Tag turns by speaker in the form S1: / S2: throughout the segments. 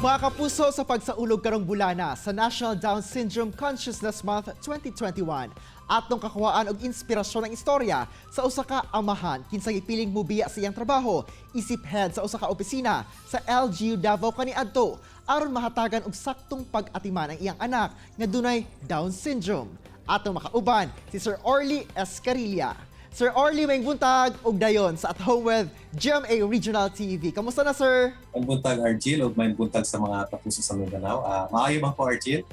S1: Mga kapuso, sa pagsaulog karong bulana sa National Down Syndrome Consciousness Month 2021, atong kakuhaan og inspirasyon ng istorya sa usa ka amahan kinsa gipiling mubiya sa iyang trabaho isip head sa usa ka opisina sa LGU Davao kaniadto aron mahatagan og saktong pag-atiman ang iyang anak nga dunay Down syndrome. Atong makauban si Sir Orly Escarilla. Sir Orly, may buntag og dayon sa At Home with GMA Regional TV. Kamusta na, sir?
S2: May buntag, Argil, o may buntag sa mga kapuso sa Mindanao. Maayo bang po, Argil?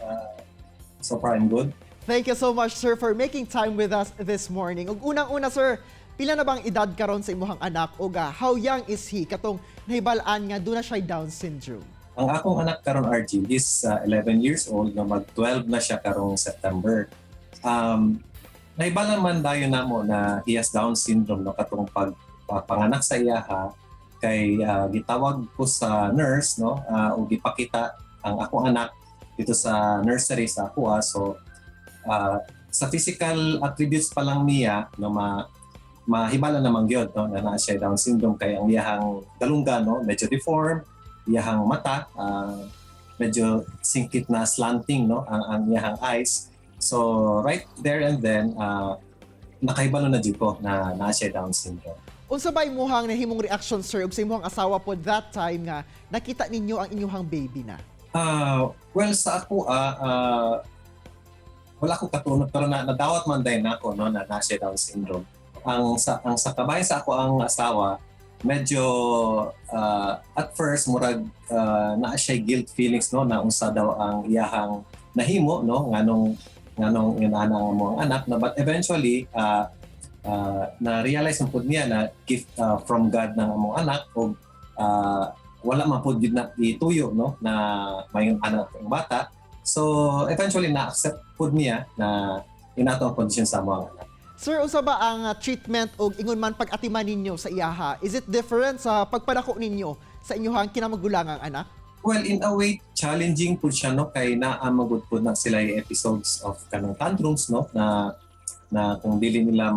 S2: So far, I'm good.
S1: Thank you so much, sir, for making time with us this morning. Ug unang-una, sir, pila na bang edad karon sa imuhang anak? O how young is he? Katong nahibalaan nga doon na siya Down syndrome.
S2: Ang akong anak karon, Argil, is 11 years old, na mag-12 na siya karong September. Naibala man dayon namo na he has Down syndrome, no, katong pagpanganak sa iya kay gitawag ko sa nurse, no, o gipakita ang akong anak dito sa nursery sa ako. So sa physical attributes pa lang niya, no, mahibala namang gyud, no, na siya Down syndrome, kay ang iyahang dalunggan, no, medyo deformed, iyahang mata medyo singkit na slanting, no, ang iyahang eyes. So right there and then, nakaibalo na dito ko na siya Down syndrome.
S1: Unsa ba imuhang nahimong reaction, sir, ug sa imuhang asawa po that time nga nakita ninyo ang inyong baby na?
S2: Well, sa ako, wala ko katunod, pero nadawat man din ako, no, na siya Down syndrome. Ang sa kabay sa ako ang asawa, medyo at first murag na siya guilt feelings, no, na unsa daw ang iyahang nahimo, no, nganong inanang mo ang anak, no, but eventually na-realize mo po niya na gift from God ng among anak, o wala man po na ituyo, no, na may anak ng bata. So eventually na-accept po niya na inato ang kondisyon sa among anak.
S1: Sir, unsa ba ang treatment o ingon man pag-atiman ninyo sa iyaha? Is it different sa pagpadako ninyo sa inyong kinamagulangang anak?
S2: Well, in a way, challenging po siya, no, kay naamagod po na sila yung episodes of kanang tantrums, no, na kung dili nila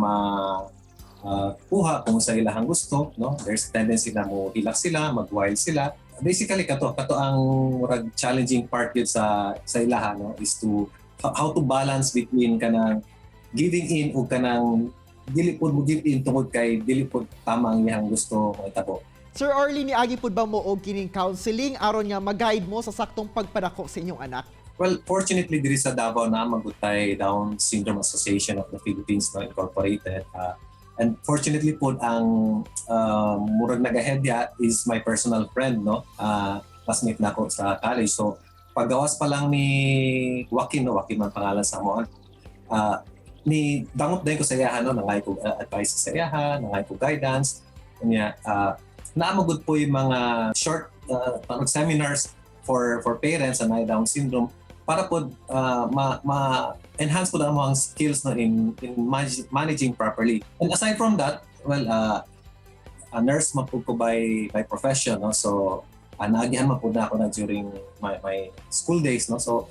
S2: kuha kung sa ilahang gusto, no, there's a tendency na mo hilak sila, mag-wild sila. Basically, kato ang murag challenging part yun sa ilaha, no, is to how to balance between kanang giving in o kanang dili po mo give in tungod kay dili po tama ang iyang gusto mo itabo.
S1: Sir Orly, niagi po ba mo og kining counseling aron nga mag-guide mo sa saktong pagpadako sa inyong anak?
S2: Well, fortunately, diri sa Davao na magutay Down Syndrome Association of the Philippines, no, Incorporated. And fortunately po, ang murag nagahedya is my personal friend, no, classmate na ako sa college. So, paggawas pa lang ni Joaquin, no, Joaquin man pangalan sa mo, ni dangot din ko sa iyahan, no, nangay ko advice sa iyahan, nangay ko guidance, kanya naamagod po yung mga short seminars for parents na Down syndrome para po ma-enhance po ang mga skills, no, in managing properly. And aside from that, well, a nurse man po ko by profession, no, so naagihan man po na ako na during my school days, no, so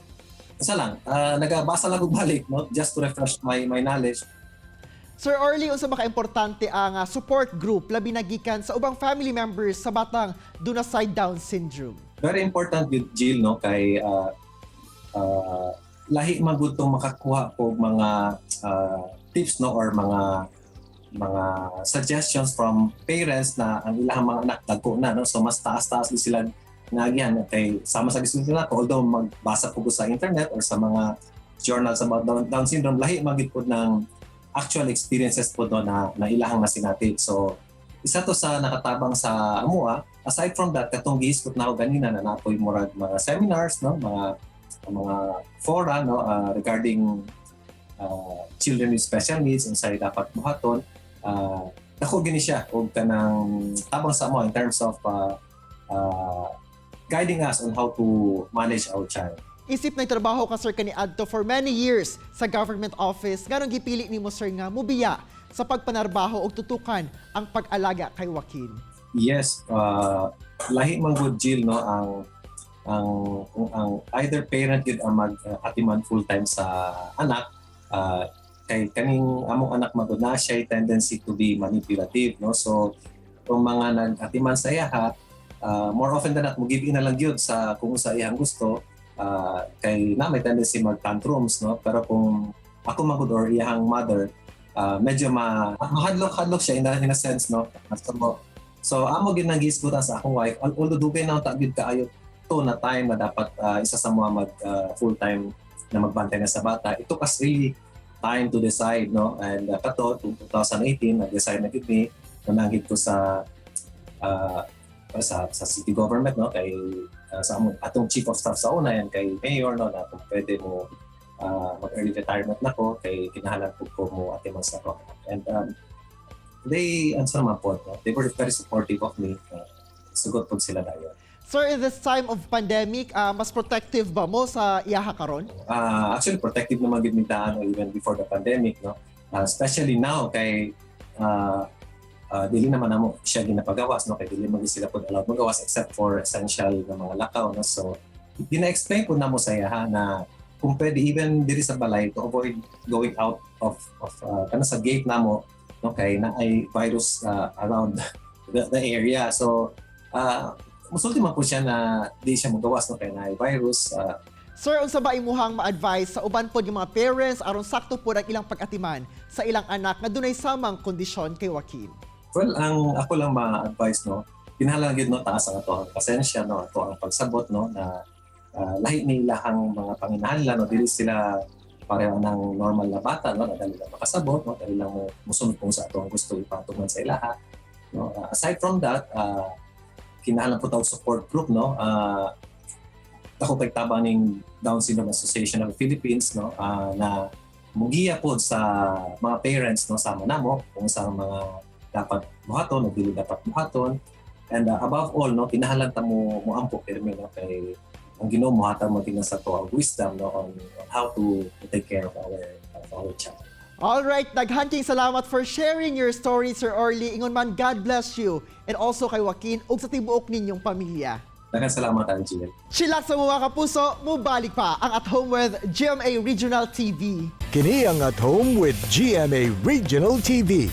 S2: isa lang, nagabasa lang ko balik, no, just to refresh my knowledge.
S1: Sir Orly, unsa ba ka-importante ang support group labi na gikan sa ubang family members sa batang dunay Down syndrome?
S2: Very important yun, Jill, no, kay lahi magud tong makakuha po mga tips, no, or mga suggestions from parents na ang ilang mga anak dagko na, no, so mas taas din sila nagihan kay sama sa gusto nila ko, although magbasa po sa internet or sa mga journals about Down syndrome, lahi magid po ng actual experiences po do na ilahang nasinati. So isa to sa nakatabang sa amua. Aside from that, katong giiskot na ako ganina na napoy murag mga seminars, no, mga fora, no, regarding children with special needs, unsay dapat buhaton. Dako gini siya og kanang tabang sa amo in terms of guiding us on how to manage our child.
S1: Isip na trabaho ka, sir, kaniadto for many years sa government office. Ganong gipili nimo, sir, nga mubiya sa pagpanarbaho o tutukan ang pag-alaga kay Joaquin?
S2: Yes, lahi man good, Jill, no, ang either parent gid ang mag-atiman full-time sa anak, kay kaning among anak magud na siya tendency to be manipulative, no, so kung mga nag-atiman sa iya more often than not mo give in na lang gyud sa kung sa iyang gusto. Kay na may tendency mag tantrums, no, pero kung ako magud or iyang mother, medyo mahadlok siya in a sense, no. So amo gyud nang gisgutan sa akong wife, although dugay na ta gyud kaayo to na time na dapat isa sa mga mag full time na magbantay na sa bata. It took us really time to decide, no, and kato 2018 nag-decide na gyud mi na nanggid ko sa city government, no, kay sa atong chief of staff sa una yan kay mayor, no, na kung pwede mo mag-early retirement na ko kay kinahanglan ko mo atiman sa ko. And they answer naman po, no? They were very supportive of me. Sugot po sila dayon.
S1: Sir, in this time of pandemic, mas protective ba mo sa iyaha karon?
S2: Actually, protective naman gid mi taan even before the pandemic, no? Especially now kay dili naman namo siya ginapagawas, no, kay dili man sila pud allowed magawas except for essential na mga lakaw, no. So gina-explain po namo sa iya na kung pwede even diri sa balay to avoid going out of kana sa gate namo, no, kay na ay virus around the area. So musulti man po siya na di siya magawas, no, kay na ay virus.
S1: Sir, unsa ba imuhang ma-advise sa uban pod yung mga parents aron sakto po ang ilang pag-atiman sa ilang anak nga dunay samang kondisyon kay Joaquin?
S2: Well, ang ako lang ma-advise, no, kinahanglan gid no taas ang atoang pasensya, no, ato ang pagsabot, no, na lahi ni ilahang mga panginahanglan, no, dili sila pareho ng normal na bata, no, na dali lang makasabot, no, dali lang mo musunod kung sa atong gusto ipatuman sa ilaha, no. Aside from that, kinahanglan po tawag support group, no. Ako kay tabang ning Down Syndrome Association of the Philippines, no, na mugiya po sa mga parents, no, sama namo kung sa mga dapat buhaton o dili dapat buhaton, and above all, no, kinahanglan ta mo ampo pirmi, no, kay ang Ginoo mohatag mo tingnan sa to wisdom, no, on how to take care of our child.
S1: All right, daghan kayong salamat for sharing your story, Sir Orly. Ingon man, God bless you, and also kay Joaquin ug sa tibuok ninyong pamilya.
S2: Daghang salamat, Angel.
S1: Chillax sa mga kapuso, mubalik pa ang At Home with GMA Regional TV.
S3: Kini ang At Home with GMA Regional TV.